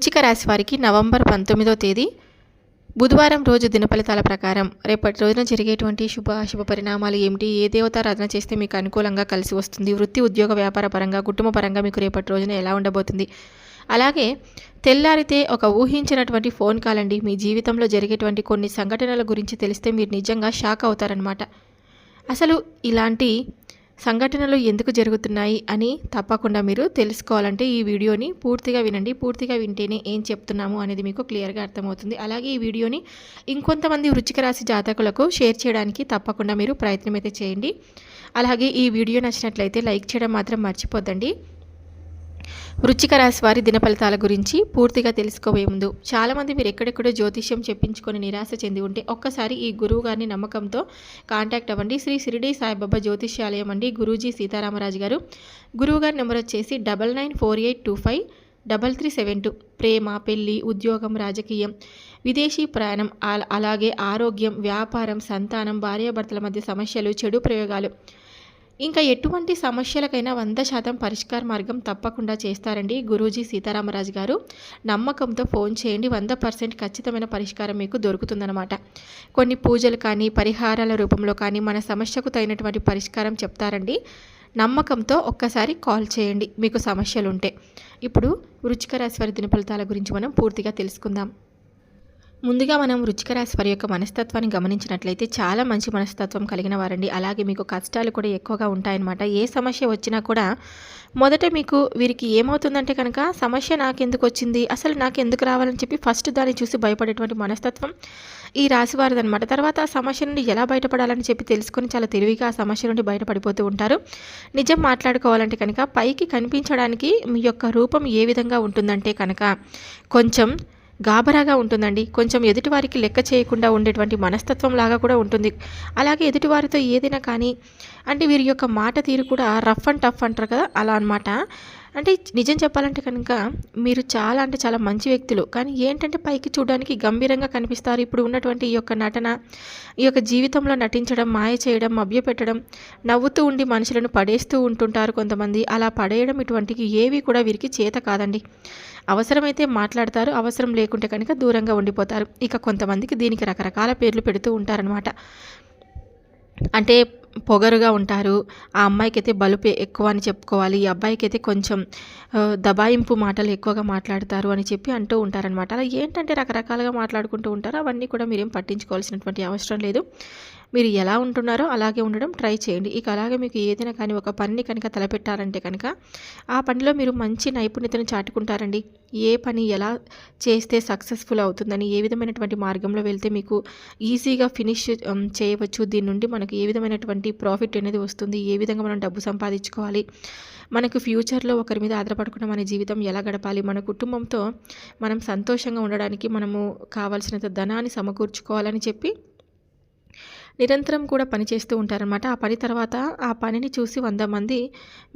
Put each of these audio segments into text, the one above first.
వృశ్చిక రాశి వారికి నవంబర్ 19వ తేదీ బుధవారం రోజు దినఫలితాల ప్రకారం రేపటి రోజున జరిగేటువంటి శుభ పరిణామాలు ఏమిటి, ఏ దేవతారాధన చేస్తే మీకు అనుకూలంగా కలిసి వస్తుంది, వృత్తి ఉద్యోగ వ్యాపార పరంగా కుటుంబ పరంగా మీకు రేపటి రోజున ఎలా ఉండబోతుంది, అలాగే తెల్లారితే ఒక ఊహించినటువంటి ఫోన్ కాల్ అండి మీ జీవితంలో జరిగేటువంటి కొన్ని సంఘటనల గురించి తెలిస్తే మీరు నిజంగా షాక్ అవుతారనమాట. అసలు ఇలాంటి సంఘటనలు ఎందుకు జరుగుతున్నాయి అని తప్పకుండా మీరు తెలుసుకోవాలంటే ఈ వీడియోని పూర్తిగా వినండి. పూర్తిగా వింటేనే ఏం చెప్తున్నాము అనేది మీకు క్లియర్గా అర్థమవుతుంది. అలాగే ఈ వీడియోని ఇంకొంతమంది వృశ్చిక రాశి జాతకులకు షేర్ చేయడానికి తప్పకుండా మీరు ప్రయత్నం అయితే చేయండి. అలాగే ఈ వీడియో నచ్చినట్లయితే లైక్ చేయడం మాత్రం మర్చిపోద్దండి. వృశ్చిక రాశి వారి దినఫలితాల గురించి పూర్తిగా తెలుసుకోబోయే ముందు చాలామంది మీరు ఎక్కడెక్కడో జ్యోతిష్యం చెప్పించుకొని నిరాశ చెంది ఉంటే ఒక్కసారి ఈ గురువు గారిని నమ్మకంతో కాంటాక్ట్ అవ్వండి. శ్రీ షిరిడి సాయిబాబా జ్యోతిష్యాలయం అండి, గురూజీ సీతారామరాజు గారు. గురువు గారి నెంబర్ వచ్చేసి 9948253372. ప్రేమ, పెళ్లి, ఉద్యోగం, రాజకీయం, విదేశీ ప్రయాణం, అలాగే ఆరోగ్యం, వ్యాపారం, సంతానం, భార్యాభర్తల మధ్య సమస్యలు, చెడు ప్రయోగాలు, ఇంకా ఎటువంటి సమస్యలకైనా 100% పరిష్కార మార్గం తప్పకుండా చేస్తారండి గురూజీ సీతారామరాజు గారు. నమ్మకంతో ఫోన్ చేయండి, 100% ఖచ్చితమైన పరిష్కారం మీకు దొరుకుతుందన్నమాట. కొన్ని పూజలు కానీ పరిహారాల రూపంలో కానీ మన సమస్యకు తగినటువంటి పరిష్కారం చెప్తారండి. నమ్మకంతో ఒక్కసారి కాల్ చేయండి మీకు సమస్యలు ఉంటే. ఇప్పుడు వృశ్చిక రాశి వారి దినఫలితాల గురించి మనం పూర్తిగా తెలుసుకుందాం. ముందుగా మనం వృశ్చిక రాశి వారి యొక్క మనస్తత్వాన్ని గమనించినట్లయితే చాలా మంచి మనస్తత్వం కలిగిన వారండి. అలాగే మీకు కష్టాలు కూడా ఎక్కువగా ఉంటాయన్నమాట. ఏ సమస్య వచ్చినా కూడా మొదట మీకు వీరికి ఏమవుతుందంటే కనుక సమస్య నాకెందుకు వచ్చింది, అసలు నాకెందుకు రావాలని చెప్పి ఫస్ట్ దాన్ని చూసి భయపడేటువంటి మనస్తత్వం ఈ రాశి వారిది అనమాట. తర్వాత ఆ సమస్య నుండి ఎలా బయటపడాలని చెప్పి తెలుసుకొని చాలా తెలివిగా ఆ సమస్య నుండి బయటపడిపోతూ ఉంటారు. నిజం మాట్లాడుకోవాలంటే కనుక పైకి కనిపించడానికి మీ యొక్క రూపం ఏ విధంగా ఉంటుందంటే కనుక కొంచెం గాబరాగా ఉంటుందండి. కొంచెం ఎదుటివారికి లెక్క చేయకుండా ఉండేటువంటి మనస్తత్వం లాగా కూడా ఉంటుంది. అలాగే ఎదుటివారితో ఏదైనా కానీ అంటే వీరి యొక్క మాట తీరు కూడా రఫ్ అండ్ టఫ్ అంటారు కదా, అలా అనమాట. అంటే నిజం చెప్పాలంటే కనుక మీరు చాలా అంటే చాలా మంచి వ్యక్తులు, కానీ ఏంటంటే పైకి చూడడానికి గంభీరంగా కనిపిస్తారు. ఇప్పుడు ఉన్నటువంటి ఈ యొక్క నటన, ఈ యొక్క జీవితంలో నటించడం, మాయ చేయడం, మభ్యపెట్టడం, నవ్వుతూ ఉండి మనుషులను పడేస్తూ ఉంటుంటారు కొంతమంది. అలా పడేయడం ఇటువంటివి ఏవి కూడా వీరికి చేత కాదండి. అవసరమైతే మాట్లాడతారు, అవసరం లేకుంటే కనుక దూరంగా ఉండిపోతారు. ఇక కొంతమందికి దీనికి రకరకాల పేర్లు పెడుతూ ఉంటారనమాట. అంటే పొగరుగా ఉంటారు, ఆ అమ్మాయికి అయితే బలుపు ఎక్కువ అని చెప్పుకోవాలి, ఈ అబ్బాయికి అయితే కొంచెం దబాయింపు మాటలు ఎక్కువగా మాట్లాడతారు అని చెప్పి అంటూ ఉంటారనమాట. అలా ఏంటంటే రకరకాలుగా మాట్లాడుకుంటూ ఉంటారు. అవన్నీ కూడా మీరేం పట్టించుకోవాల్సినటువంటి అవసరం లేదు. మీరు ఎలా ఉంటున్నారో అలాగే ఉండడం ట్రై చేయండి. ఇక అలాగే మీకు ఏదైనా కానీ ఒక పనిని కనుక తలపెట్టారంటే కనుక ఆ పనిలో మీరు మంచి నైపుణ్యతను చాటుకుంటారండి. ఏ పని ఎలా చేస్తే సక్సెస్ఫుల్ అవుతుందని, ఏ విధమైనటువంటి మార్గంలో వెళ్తే మీకు ఈజీగా ఫినిష్ చేయవచ్చు, దీని నుండి మనకు ఏ విధమైనటువంటి ప్రాఫిట్ అనేది వస్తుంది, ఏ విధంగా మనం డబ్బు సంపాదించుకోవాలి, మనకు ఫ్యూచర్లో ఒకరి మీద ఆధారపడకుండా మన జీవితం ఎలా గడపాలి, మన కుటుంబంతో మనం సంతోషంగా ఉండడానికి మనము కావాల్సినంత ధనాన్ని సమకూర్చుకోవాలని చెప్పి నిరంతరం కూడా పని చేస్తూ ఉంటారనమాట. ఆ పని తర్వాత ఆ పనిని చూసి 100 మంది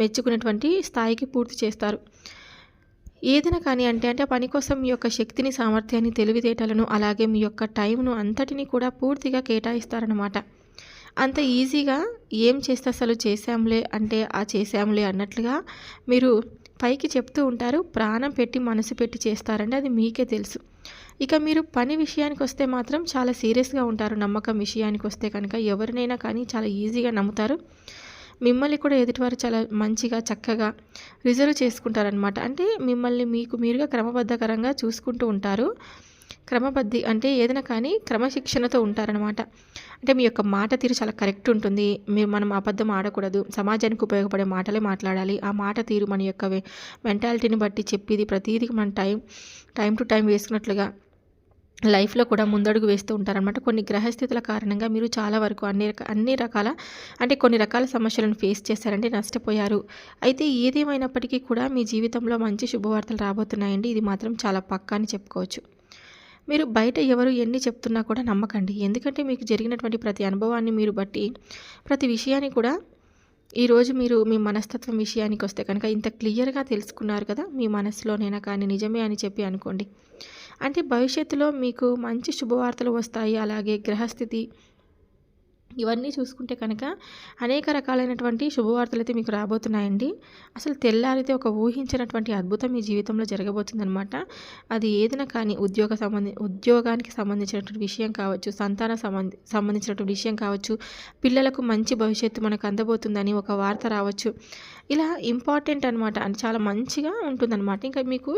మెచ్చుకునేటువంటి స్థాయికి పూర్తి చేస్తారు. ఏదైనా కానీ అంటే ఆ పని కోసం మీ యొక్క శక్తిని, సామర్థ్యాన్ని, తెలివితేటలను, అలాగే మీ యొక్క టైంను అంతటినీ కూడా పూర్తిగా కేటాయిస్తారనమాట. అంత ఈజీగా ఏం చేస్తే అసలు చేసాంలే అంటే ఆ చేసాంలే అన్నట్లుగా మీరు పైకి చెప్తూ ఉంటారు. ప్రాణం పెట్టి మనసు పెట్టి చేస్తారండి, అది మీకే తెలుసు. ఇక మీరు పని విషయానికి వస్తే మాత్రం చాలా సీరియస్గా ఉంటారు. నమ్మకం విషయానికి వస్తే కనుక ఎవరినైనా కానీ చాలా ఈజీగా నమ్ముతారు. మిమ్మల్ని కూడా ఎదుటివారు చాలా మంచిగా చక్కగా రిజర్వ్ చేసుకుంటారనమాట. అంటే మిమ్మల్ని మీకు మీరుగా క్రమబద్ధకరంగా చూసుకుంటూ ఉంటారు. అంటే ఏదైనా కానీ క్రమశిక్షణతో ఉంటారనమాట. అంటే మీ యొక్క మాట తీరు చాలా కరెక్ట్ ఉంటుంది. మనం అబద్ధం ఆడకూడదు, సమాజానికి ఉపయోగపడే మాటలే మాట్లాడాలి. ఆ మాట తీరు మన యొక్క మెంటాలిటీని బట్టి చెప్పేది ప్రతిదీ మనం టైం టు టైం వేసుకున్నట్లుగా లైఫ్లో కూడా ముందడుగు వేస్తూ ఉంటారనమాట. కొన్ని గ్రహస్థితుల కారణంగా మీరు చాలా వరకు అన్ని రకాల అంటే కొన్ని రకాల సమస్యలను ఫేస్ చేశారండి, నష్టపోయారు. అయితే ఏదేమైనప్పటికీ కూడా మీ జీవితంలో మంచి శుభవార్తలు రాబోతున్నాయండి. ఇది మాత్రం చాలా పక్కా అని చెప్పుకోవచ్చు. మీరు బయట ఎవరు ఎన్ని చెప్తున్నా కూడా నమ్మకండి. ఎందుకంటే మీకు జరిగినటువంటి ప్రతి అనుభవాన్ని మీరు బట్టి ప్రతి విషయాన్ని కూడా ఈరోజు మీరు మీ మనస్తత్వం విషయానికి వస్తే కనుక ఇంత క్లియర్గా తెలుసుకున్నారు కదా, మీ మనసులోనైనా కానీ నిజమే అని చెప్పి అనుకోండి. అంటే భవిష్యత్తులో మీకు మంచి శుభవార్తలు వస్తాయి. అలాగే గ్రహస్థితి ఇవన్నీ చూసుకుంటే కనుక అనేక రకాలైనటువంటి శుభవార్తలైతే మీకు రాబోతున్నాయండి. అసలు తెల్లారితే ఒక ఊహించినటువంటి అద్భుతం మీ జీవితంలో జరగబోతుందనమాట. అది ఏదైనా కానీ ఉద్యోగానికి సంబంధించినటువంటి విషయం కావచ్చు, సంబంధించినటువంటి విషయం కావచ్చు, పిల్లలకు మంచి భవిష్యత్తు మనకు అందబోతుందని ఒక వార్త రావచ్చు. ఇలా ఇంపార్టెంట్ అనమాట. అని చాలా మంచిగా ఉంటుందన్నమాట. ఇంకా మీకు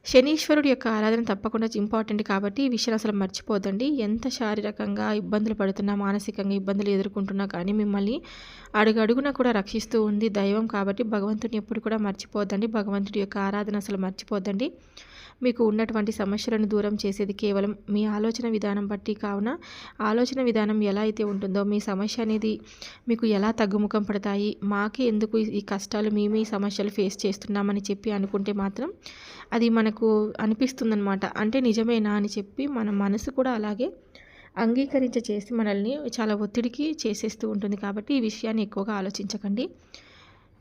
శనీశ్వరుడి యొక్క ఆరాధన తప్పకుండా ఇంపార్టెంట్ కాబట్టి ఈ విషయాలు అసలు మర్చిపోదండి. ఎంత శారీరకంగా ఇబ్బందులు పడుతున్నా, మానసికంగా ఇబ్బందులు ఎదుర్కొంటున్నా కానీ మిమ్మల్ని అడుగడుగునా కూడా రక్షిస్తూ ఉంది దైవం కాబట్టి భగవంతుడిని ఎప్పుడు కూడా మర్చిపోద్దండి. భగవంతుడి యొక్క ఆరాధన అసలు మర్చిపోద్దండి. మీకు ఉన్నటువంటి సమస్యలను దూరం చేసేది కేవలం మీ ఆలోచన విధానం బట్టి కావున ఆలోచన విధానం ఎలా అయితే ఉంటుందో మీ సమస్య అనేది మీకు ఎలా తగ్గుముఖం పడతాయి, మాకే ఎందుకు ఈ కష్టాలు మీ సమస్యలు ఫేస్ చేస్తున్నామని చెప్పి అనుకుంటే మాత్రం అది మనకు అనిపిస్తుందన్నమాట. అంటే నిజమేనా అని చెప్పి మన మనసు కూడా అలాగే చేసి మనల్ని చాలా ఒత్తిడికి చేసేస్తూ ఉంటుంది. కాబట్టి ఈ విషయాన్ని ఎక్కువగా ఆలోచించకండి.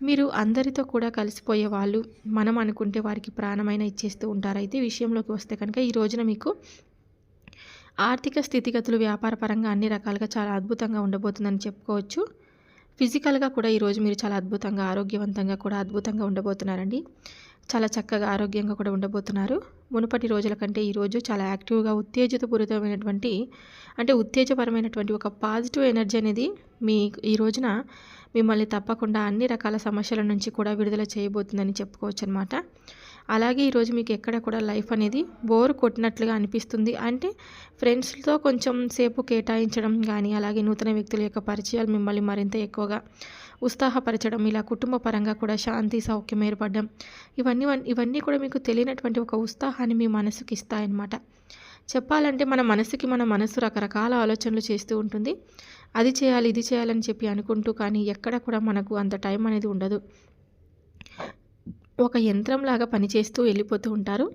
మీరు అందరితో కూడా కలిసిపోయే వాళ్ళు మనం అనుకుంటే వారికి ప్రాణమైన ఇచ్చేస్తూ ఉంటారు. అయితే విషయంలోకి వస్తే కనుక ఈ రోజున మీకు ఆర్థిక స్థితిగతులు వ్యాపార పరంగా అన్ని రకాలుగా చాలా అద్భుతంగా ఉండబోతుందని చెప్పుకోవచ్చు. ఫిజికల్గా కూడా ఈరోజు మీరు చాలా అద్భుతంగా ఆరోగ్యవంతంగా కూడా అద్భుతంగా ఉండబోతున్నారండి. చాలా చక్కగా ఆరోగ్యంగా కూడా ఉండబోతున్నారు. మునుపటి రోజుల కంటే ఈరోజు చాలా యాక్టివ్గా ఉత్తేజపరమైనటువంటి ఒక పాజిటివ్ ఎనర్జీ అనేది ఈ రోజున మిమ్మల్ని తప్పకుండా అన్ని రకాల సమస్యల నుంచి కూడా విడుదల చేయబోతుందని చెప్పుకోవచ్చు అనమాట. అలాగే ఈరోజు మీకు ఎక్కడ కూడా లైఫ్ అనేది బోర్ కొట్టినట్లుగా అనిపిస్తుంది. అంటే ఫ్రెండ్స్తో కొంచెం సేపు కేటాయించడం కానీ, అలాగే నూతన వ్యక్తుల యొక్క పరిచయాలు మిమ్మల్ని మరింత ఎక్కువగా ఉత్సాహపరచడం, ఇలా కుటుంబ పరంగా కూడా శాంతి సౌఖ్యం ఏర్పడడం, ఇవన్నీ కూడా మీకు తెలియనటువంటి ఒక ఉత్సాహాన్ని మీ మనసుకి ఇస్తాయన్నమాట. చెప్పాలంటే మన మనసు రకరకాల ఆలోచనలు చేస్తూ ఉంటుంది. అది చేయాలి ఇది చేయాలని చెప్పి అనుకుంటూ కానీ ఎక్కడ కూడా మనకు అంత టైం అనేది ఉండదు. ఒక యంత్రంలాగా పనిచేస్తూ వెళ్ళిపోతూ ఉంటారు.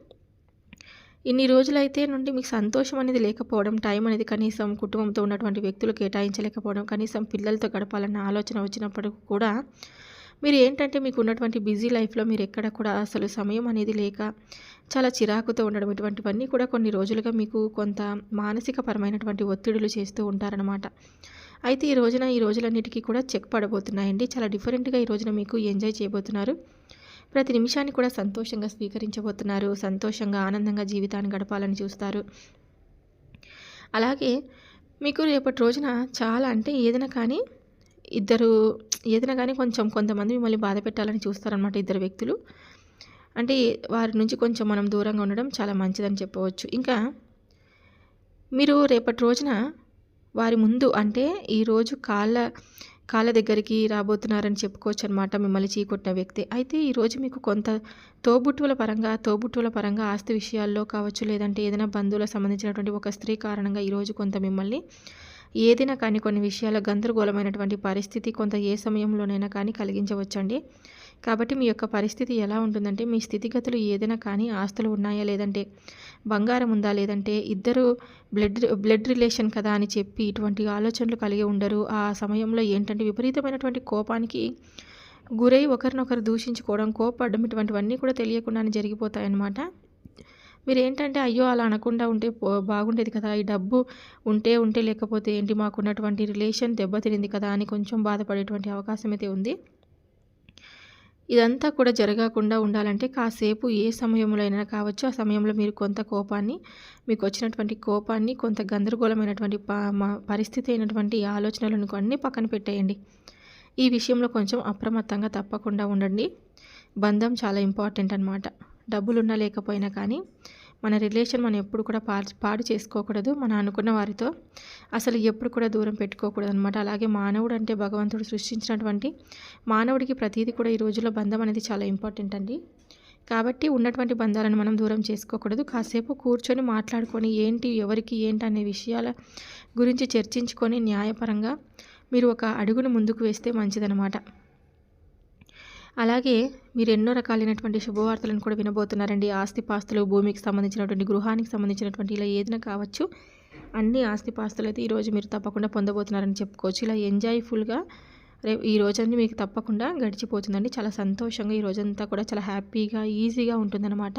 ఇన్ని రోజులైతే నుండి మీకు సంతోషం అనేది లేకపోవడం, టైం అనేది కనీసం కుటుంబంతో ఉన్నటువంటి వ్యక్తులు కేటాయించలేకపోవడం, కనీసం పిల్లలతో గడపాలన్న ఆలోచన వచ్చినప్పటికీ కూడా మీరు ఏంటంటే మీకు ఉన్నటువంటి బిజీ లైఫ్లో మీరు ఎక్కడ కూడా అసలు సమయం అనేది లేక చాలా చిరాకుతో ఉండడం, ఇటువంటివన్నీ కూడా కొన్ని రోజులుగా మీకు కొంత మానసిక పరమైనటువంటి ఒత్తిడులు చేస్తూ ఉంటారనమాట. అయితే ఈ రోజులన్నిటికీ కూడా చెక్ పడబోతున్నాయండి. చాలా డిఫరెంట్గా ఈ రోజున మీకు ఎంజాయ్ చేయబోతున్నారు. ప్రతి నిమిషాన్ని కూడా సంతోషంగా స్వీకరించబోతున్నారు. సంతోషంగా ఆనందంగా జీవితాన్ని గడపాలని చూస్తారు. అలాగే మీకు రేపటి రోజున చాలా అంటే ఏదైనా కానీ కొంతమంది మిమ్మల్ని బాధ పెట్టాలని చూస్తారనమాట. ఇద్దరు వ్యక్తులు అంటే వారి నుంచి కొంచెం మనం దూరంగా ఉండడం చాలా మంచిదని చెప్పవచ్చు. ఇంకా మీరు రేపటి రోజున వారి ముందు అంటే ఈరోజు కాళ్ళ దగ్గరికి రాబోతున్నారని చెప్పుకోవచ్చు అనమాట మిమ్మల్ని చీకొట్టిన వ్యక్తి. అయితే ఈరోజు మీకు కొంత తోబుట్టువుల పరంగా ఆస్తి విషయాల్లో కావచ్చు, లేదంటే ఏదైనా బంధువులకు సంబంధించినటువంటి ఒక స్త్రీ కారణంగా ఈరోజు కొంత మిమ్మల్ని ఏదైనా కానీ కొన్ని విషయాల్లో గందరగోళమైనటువంటి పరిస్థితి కొంత ఏ సమయంలోనైనా కానీ కలిగించవచ్చండి. కాబట్టి మీ యొక్క పరిస్థితి ఎలా ఉంటుందంటే మీ స్థితిగతులు ఏదైనా కానీ ఆస్తులు ఉన్నాయా, లేదంటే బంగారం ఉందా, లేదంటే ఇద్దరు బ్లడ్ రిలేషన్ కదా అని చెప్పి ఇటువంటి ఆలోచనలు కలిగి ఉండరు. ఆ సమయంలో ఏంటంటే విపరీతమైనటువంటి కోపానికి గురై ఒకరినొకరు దూషించుకోవడం, కోపపడడం ఇటువంటివన్నీ కూడా తెలియకుండానే జరిగిపోతాయన్నమాట. మీరు ఏంటంటే అయ్యో అలా అనకుండా ఉంటే బాగుండేది కదా, ఈ డబ్బు ఉంటే లేకపోతే ఏంటి, మాకున్నటువంటి రిలేషన్ దెబ్బతినింది కదా అని కొంచెం బాధపడేటువంటి అవకాశం అయితే ఉంది. ఇదంతా కూడా జరగకుండా ఉండాలంటే కాసేపు ఏ సమయంలో అయినా కావచ్చు, ఆ సమయంలో మీరు కొంత మీకు వచ్చినటువంటి కోపాన్ని కొంత గందరగోళమైనటువంటి పరిస్థితి అయినటువంటి ఆలోచనలను అన్నీ పక్కన పెట్టేయండి. ఈ విషయంలో కొంచెం అప్రమత్తంగా తప్పకుండా ఉండండి. బంధం చాలా ఇంపార్టెంట్ అనమాట. డబ్బులున్నా లేకపోయినా కానీ మన రిలేషన్ మనం ఎప్పుడు కూడా పాడు చేసుకోకూడదు. మనం అనుకున్న వారితో అసలు ఎప్పుడు కూడా దూరం పెట్టుకోకూడదు అనమాట. అలాగే మానవుడు అంటే భగవంతుడు సృష్టించినటువంటి మానవుడికి ప్రతిదీ కూడా ఈ రోజుల్లో బంధం అనేది చాలా ఇంపార్టెంట్ అండి. కాబట్టి ఉన్నటువంటి బంధాలను మనం దూరం చేసుకోకూడదు. కాసేపు కూర్చొని మాట్లాడుకొని ఎవరికి ఏంటి అనే విషయాల గురించి చర్చించుకొని న్యాయపరంగా మీరు ఒక అడుగును ముందుకు వేస్తే మంచిదనమాట. అలాగే మీరు ఎన్నో రకాలైనటువంటి శుభవార్తలను కూడా వినబోతున్నారండి. ఆస్తిపాస్తులు, భూమికి సంబంధించినటువంటి, గృహానికి సంబంధించినటువంటి ఇలా ఏదైనా కావచ్చు, అన్ని ఆస్తిపాస్తులు అయితే ఈరోజు మీరు తప్పకుండా పొందబోతున్నారని చెప్పుకోవచ్చు. ఇలా ఎంజాయ్ఫుల్గా ఈ రోజన్నీ మీకు తప్పకుండా గడిచిపోతుందండి. చాలా సంతోషంగా ఈ రోజంతా కూడా చాలా హ్యాపీగా, ఈజీగా ఉంటుందన్నమాట.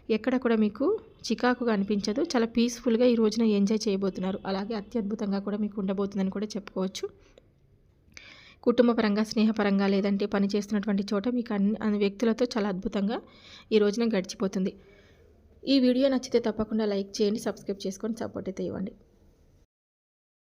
ఎక్కడ కూడా మీకు చికాకుగా అనిపించదు. చాలా పీస్‌ఫుల్‌గా ఈ రోజున ఎంజాయ్ చేయబోతున్నారు. అలాగే అత్యద్భుతంగా కూడా మీకు ఉండబోతుందని కూడా చెప్పుకోవచ్చు. కుటుంబ పరంగా, స్నేహపరంగా లేదంటే పని చేస్తున్నటువంటి చోట మీకు అన్ని వ్యక్తులతో చాలా అద్భుతంగా ఈ రోజున గడిచిపోతుంది. ఈ వీడియో నచ్చితే తప్పకుండా లైక్ చేయండి, సబ్స్క్రైబ్ చేసుకొని సపోర్ట్ అయితే ఇవ్వండి.